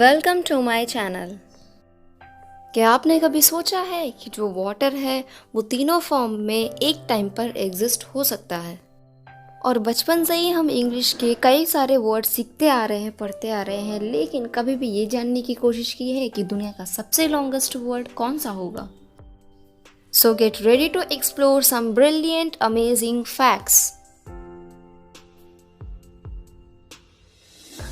Welcome to my channel. क्या आपने कभी सोचा है कि जो वाटर है वो तीनों फॉर्म में एक टाइम पर एग्जिस्ट हो सकता है? और बचपन से ही हम इंग्लिश के कई सारे वर्ड सीखते आ रहे हैं, पढ़ते आ रहे हैं, लेकिन कभी भी ये जानने की कोशिश की है कि दुनिया का सबसे लॉन्गेस्ट वर्ड कौन सा होगा? So get ready to explore some brilliant amazing facts.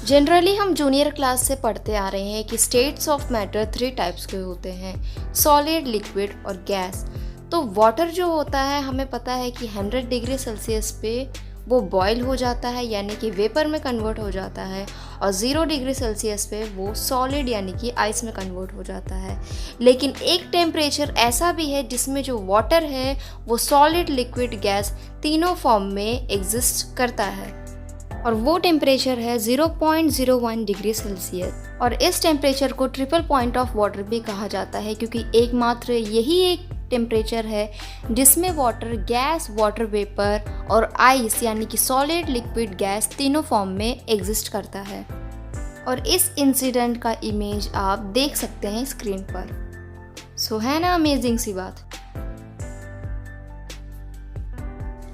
Generally हम जूनियर क्लास से पढ़ते आ रहे हैं कि स्टेट्स ऑफ मैटर 3 टाइप्स के होते हैं, सॉलिड, लिक्विड और गैस। तो वाटर जो होता है हमें पता है कि 100 डिग्री सेल्सियस पे वो बॉयल हो जाता है यानी कि वेपर में कन्वर्ट हो जाता है, और 0 डिग्री सेल्सियस पे वो सॉलिड यानी कि आइस में कन्वर्ट हो जाता है। लेकिन एक टेम्परेचर ऐसा भी है जिसमें जो वाटर है वो सॉलिड, लिक्विड, गैस तीनों फॉर्म में एग्जिस्ट करता है, और वो टेम्परेचर है 0.01 डिग्री सेल्सियस। और इस टेम्परेचर को ट्रिपल पॉइंट ऑफ वाटर भी कहा जाता है, क्योंकि एकमात्र यही एक टेम्परेचर है जिसमें वाटर, गैस, वाटर वेपर और आइस यानी कि सॉलिड, लिक्विड, गैस तीनों फॉर्म में एग्जिस्ट करता है। और इस इंसिडेंट का इमेज आप देख सकते हैं स्क्रीन पर। सो है ना अमेजिंग सी बात।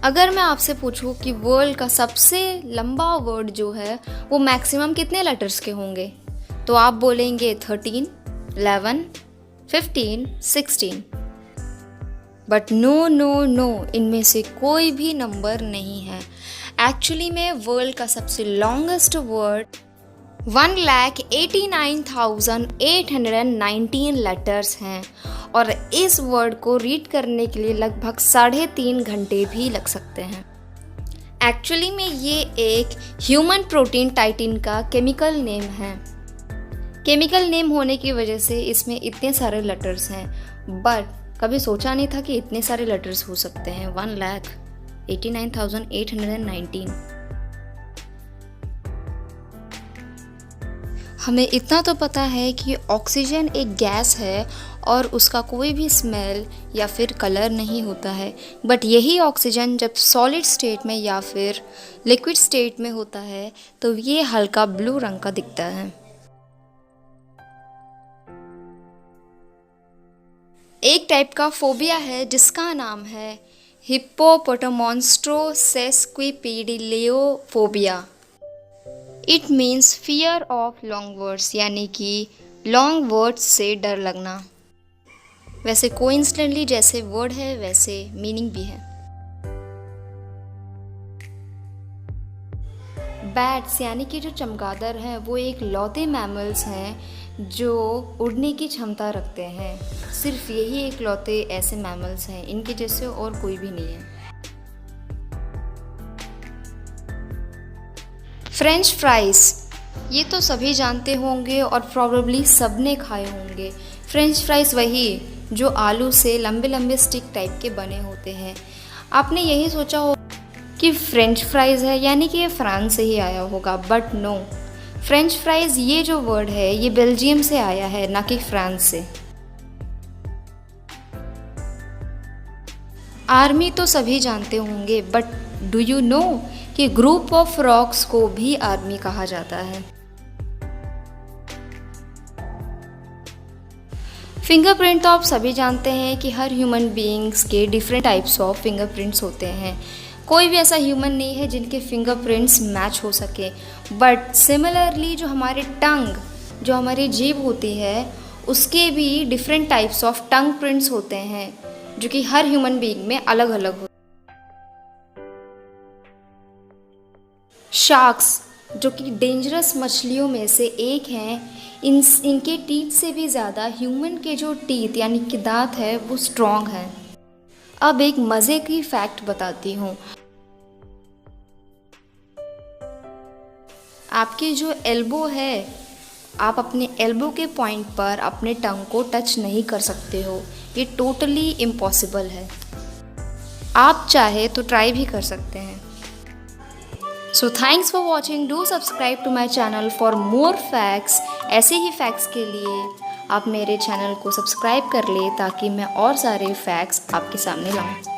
अगर मैं आपसे पूछूं कि वर्ल्ड का सबसे लंबा वर्ड जो है वो मैक्सिमम कितने लेटर्स के होंगे, तो आप बोलेंगे 13, 11, 15, 16। बट नो नो नो, इनमें से कोई भी नंबर नहीं है। एक्चुअली में वर्ल्ड का सबसे लॉन्गेस्ट वर्ड 1,89,819 लेटर्स हैं, और इस वर्ड को रीड करने के लिए लगभग 3.5 घंटे भी लग सकते हैं। एक्चुअली में ये एक ह्यूमन प्रोटीन टाइटिन का केमिकल नेम है। केमिकल नेम होने की वजह से इसमें इतने सारे लेटर्स हैं, बट कभी सोचा नहीं था कि इतने सारे लेटर्स हो सकते हैं। 1,89,819। हमें इतना तो पता है कि ऑक्सीजन एक गैस है और उसका कोई भी स्मेल या फिर कलर नहीं होता है, बट यही ऑक्सीजन जब सॉलिड स्टेट में या फिर लिक्विड स्टेट में होता है तो ये हल्का ब्लू रंग का दिखता है। एक टाइप का फोबिया है जिसका नाम है hippopotomonstrosesquippedaliophobia. It means fear of long words, यानी कि लॉन्ग वर्ड्स से डर लगना। वैसे कोइंसिडेंटली जैसे वर्ड है वैसे मीनिंग भी है। बैट्स यानी कि जो चमगादड़ हैं वो एक लौते मैमल्स हैं जो उड़ने की क्षमता रखते हैं। सिर्फ यही एक लौते ऐसे मैमल्स हैं, इनके जैसे और कोई भी नहीं है। फ्रेंच फ्राइज, ये तो सभी जानते होंगे और प्रॉबेबली सबने खाए होंगे। फ्रेंच फ्राइज वही जो आलू से लंबे लंबे स्टिक टाइप के बने होते हैं। आपने यही सोचा हो कि फ्रेंच फ्राइज है यानी कि ये फ्रांस से ही आया होगा, बट नो। फ्रेंच फ्राइज ये जो वर्ड है ये बेल्जियम से आया है, ना कि फ्रांस से। आर्मी तो सभी जानते होंगे, बट डू यू नो कि ग्रुप ऑफ रॉक्स को भी आर्मी कहा जाता है। फिंगरप्रिंट तो आप सभी जानते हैं कि हर ह्यूमन बीइंग्स के डिफरेंट टाइप्स ऑफ फिंगरप्रिंट्स होते हैं। कोई भी ऐसा ह्यूमन नहीं है जिनके फिंगरप्रिंट्स मैच हो सके, बट सिमिलरली जो हमारे टंग, जो हमारी जीभ होती है, उसके भी different types of tongue prints होते हैं जो कि हर ह्यूमन बीइंग में अलग अलग होते हैं। शार्क्स, जो कि डेंजरस मछलियों में से एक हैं, इनके टीथ से भी ज़्यादा ह्यूमन के जो टीथ यानी कि दांत है वो स्ट्रॉन्ग है। अब एक मज़े की फैक्ट बताती हूँ। आपकी जो एल्बो है, आप अपने एल्बो के पॉइंट पर अपने टंग को टच नहीं कर सकते हो। ये टोटली इम्पॉसिबल है। आप चाहे तो ट्राई भी कर सकते हैं। So thanks for watching. Do subscribe to my channel for more facts. ऐसे ही फैक्ट्स के लिए आप मेरे चैनल को सब्सक्राइब कर ले ताकि मैं और सारे फैक्ट्स आपके सामने लाऊं।